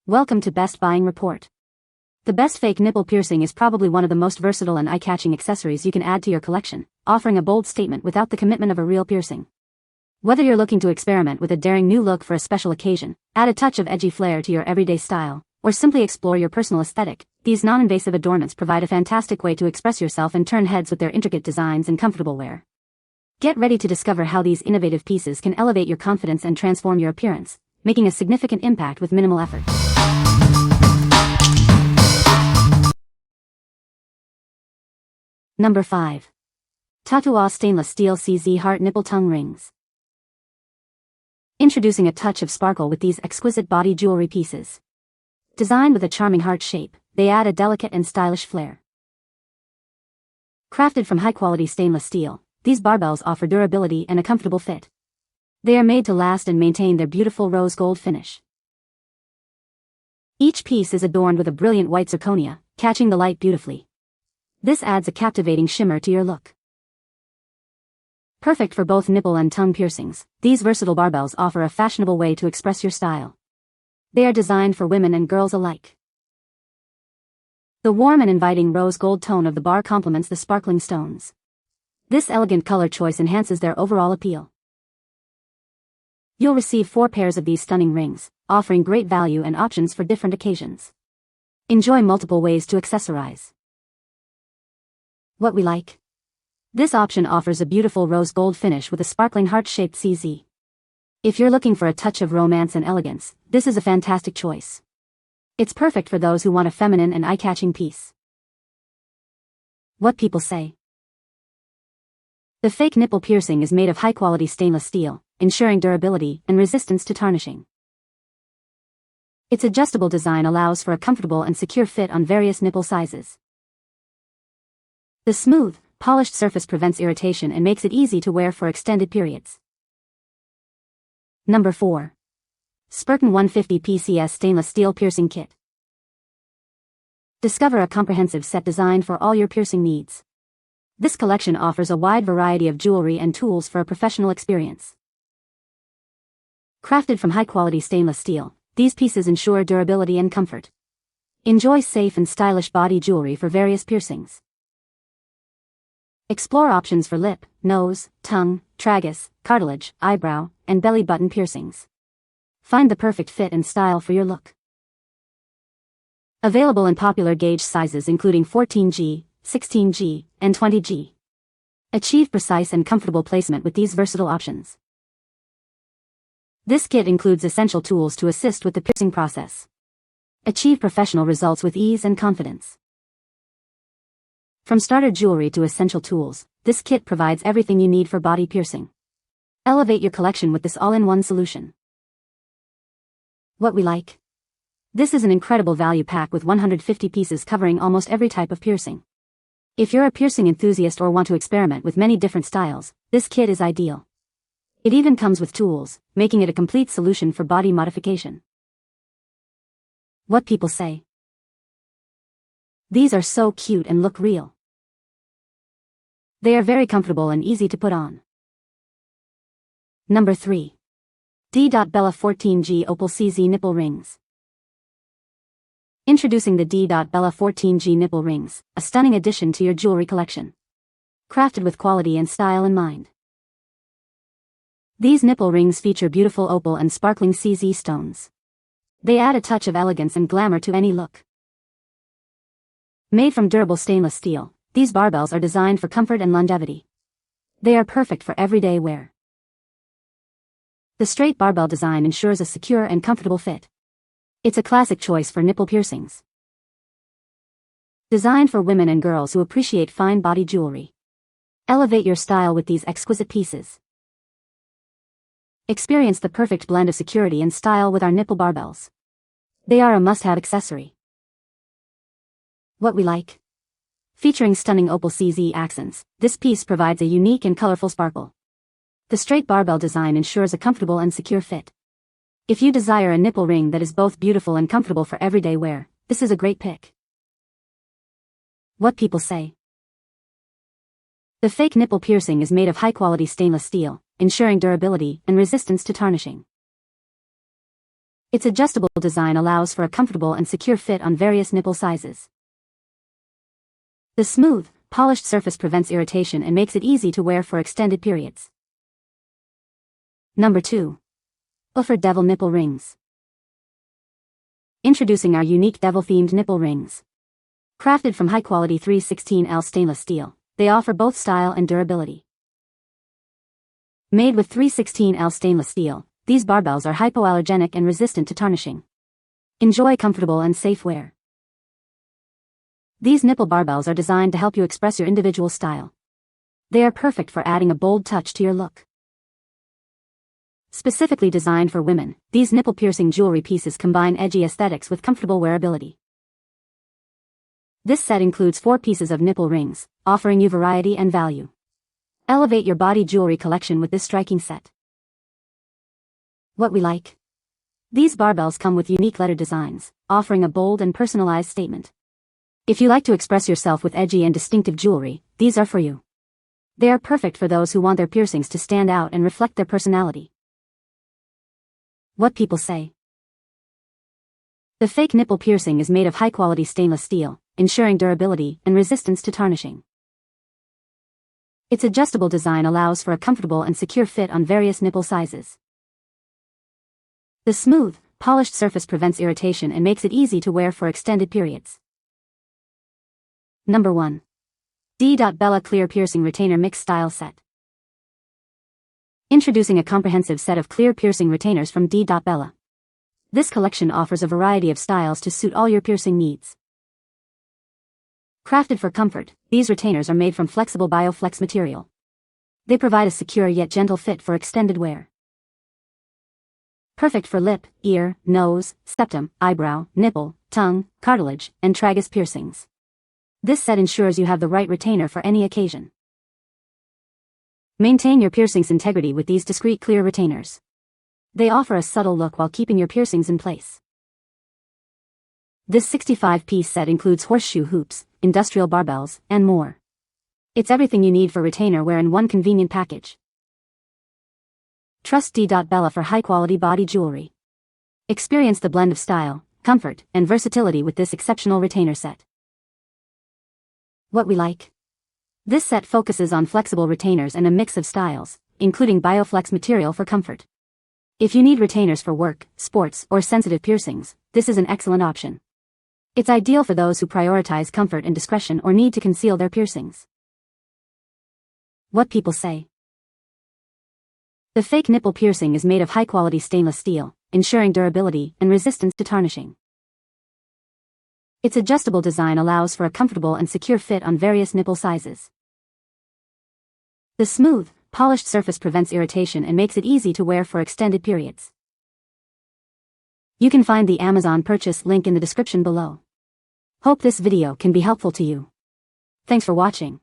Welcome to Best Buying Report. The best fake nipple piercing is probably one of the most versatile and eye-catching accessories you can add to your collection, offering a bold statement without the commitment of a real piercing. Whether you're looking to experiment with a daring new look for a special occasion, add a touch of edgy flair to your everyday style, or simply explore your personal aesthetic, these non-invasive adornments provide a fantastic way to express yourself and turn heads with their intricate designs and comfortable wear. Get ready to discover how these innovative pieces can elevate your confidence and transform your appearance, making a significant impact with minimal effort. Number 5. Tatuo Stainless Steel CZ Heart Nipple Tongue Rings. Introducing a touch of sparkle with these exquisite body jewelry pieces. Designed with a charming heart shape, they add a delicate and stylish flair. Crafted from high-quality stainless steel, these barbells offer durability and a comfortable fit. They are made to last and maintain their beautiful rose gold finish. Each piece is adorned with a brilliant white zirconia, catching the light beautifully. This adds a captivating shimmer to your look. Perfect for both nipple and tongue piercings, these versatile barbells offer a fashionable way to express your style. They are designed for women and girls alike. The warm and inviting rose gold tone of the bar complements the sparkling stones. This elegant color choice enhances their overall appeal. You'll receive 4 pairs of these stunning rings, offering great value and options for different occasions. Enjoy multiple ways to accessorize. What we like. This option offers a beautiful rose gold finish with a sparkling heart-shaped CZ. If you're looking for a touch of romance and elegance, this is a fantastic choice. It's perfect for those who want a feminine and eye-catching piece. What people say. The fake nipple piercing is made of high-quality stainless steel, ensuring durability and resistance to tarnishing. Its adjustable design allows for a comfortable and secure fit on various nipple sizes. The smooth, polished surface prevents irritation and makes it easy to wear for extended periods. Number 4. Xpircn 150 PCS Stainless Steel Piercing Kit. Discover a comprehensive set designed for all your piercing needs. This collection offers a wide variety of jewelry and tools for a professional experience. Crafted from high-quality stainless steel, these pieces ensure durability and comfort. Enjoy safe and stylish body jewelry for various piercings. Explore options for lip, nose, tongue, tragus, cartilage, eyebrow, and belly button piercings. Find the perfect fit and style for your look. Available in popular gauge sizes including 14G, 16G, and 20G. Achieve precise and comfortable placement with these versatile options. This kit includes essential tools to assist with the piercing process. Achieve professional results with ease and confidence. From starter jewelry to essential tools, this kit provides everything you need for body piercing. Elevate your collection with this all-in-one solution. What we like. This is an incredible value pack with 150 pieces covering almost every type of piercing. If you're a piercing enthusiast or want to experiment with many different styles, this kit is ideal. It even comes with tools, making it a complete solution for body modification. What people say. These are so cute and look real. They are very comfortable and easy to put on. Number 3. D.Bella 14G Opal CZ Nipple Rings. Introducing the D.Bella 14G Nipple Rings, a stunning addition to your jewelry collection. Crafted with quality and style in mind. These nipple rings feature beautiful opal and sparkling CZ stones. They add a touch of elegance and glamour to any look. Made from durable stainless steel, these barbells are designed for comfort and longevity. They are perfect for everyday wear. The straight barbell design ensures a secure and comfortable fit. It's a classic choice for nipple piercings. Designed for women and girls who appreciate fine body jewelry. Elevate your style with these exquisite pieces. Experience the perfect blend of security and style with our nipple barbells. They are a must-have accessory. What we like. Featuring stunning opal CZ accents, this piece provides a unique and colorful sparkle. The straight barbell design ensures a comfortable and secure fit. If you desire a nipple ring that is both beautiful and comfortable for everyday wear, this is a great pick. What people say. The fake nipple piercing is made of high-quality stainless steel, ensuring durability and resistance to tarnishing. Its adjustable design allows for a comfortable and secure fit on various nipple sizes. The smooth, polished surface prevents irritation and makes it easy to wear for extended periods. Number 2. OUFER Devil Nipple Rings. Introducing our unique devil-themed nipple rings. Crafted from high-quality 316L stainless steel, they offer both style and durability. Made with 316L stainless steel, these barbells are hypoallergenic and resistant to tarnishing. Enjoy comfortable and safe wear. These nipple barbells are designed to help you express your individual style. They are perfect for adding a bold touch to your look. Specifically designed for women, these nipple piercing jewelry pieces combine edgy aesthetics with comfortable wearability. This set includes 4 pieces of nipple rings, offering you variety and value. Elevate your body jewelry collection with this striking set. What we like? These barbells come with unique letter designs, offering a bold and personalized statement. If you like to express yourself with edgy and distinctive jewelry, these are for you. They are perfect for those who want their piercings to stand out and reflect their personality. What people say. The fake nipple piercing is made of high-quality stainless steel, ensuring durability and resistance to tarnishing. Its adjustable design allows for a comfortable and secure fit on various nipple sizes. The smooth, polished surface prevents irritation and makes it easy to wear for extended periods. Number 1. D.Bella Clear Piercing Retainer Mix Style Set. Introducing a comprehensive set of clear piercing retainers from D.Bella. This collection offers a variety of styles to suit all your piercing needs. Crafted for comfort, these retainers are made from flexible BioFlex material. They provide a secure yet gentle fit for extended wear. Perfect for lip, ear, nose, septum, eyebrow, nipple, tongue, cartilage, and tragus piercings. This set ensures you have the right retainer for any occasion. Maintain your piercing's integrity with these discreet clear retainers. They offer a subtle look while keeping your piercings in place. This 65-piece set includes horseshoe hoops, industrial barbells, and more. It's everything you need for retainer wear in one convenient package. Trust D.Bella for high-quality body jewelry. Experience the blend of style, comfort, and versatility with this exceptional retainer set. What we like? This set focuses on flexible retainers and a mix of styles, including BioFlex material for comfort. If you need retainers for work, sports, or sensitive piercings, this is an excellent option. It's ideal for those who prioritize comfort and discretion or need to conceal their piercings. What people say. The fake nipple piercing is made of high-quality stainless steel, ensuring durability and resistance to tarnishing. Its adjustable design allows for a comfortable and secure fit on various nipple sizes. The smooth, polished surface prevents irritation and makes it easy to wear for extended periods. You can find the Amazon purchase link in the description below. Hope this video can be helpful to you. Thanks for watching.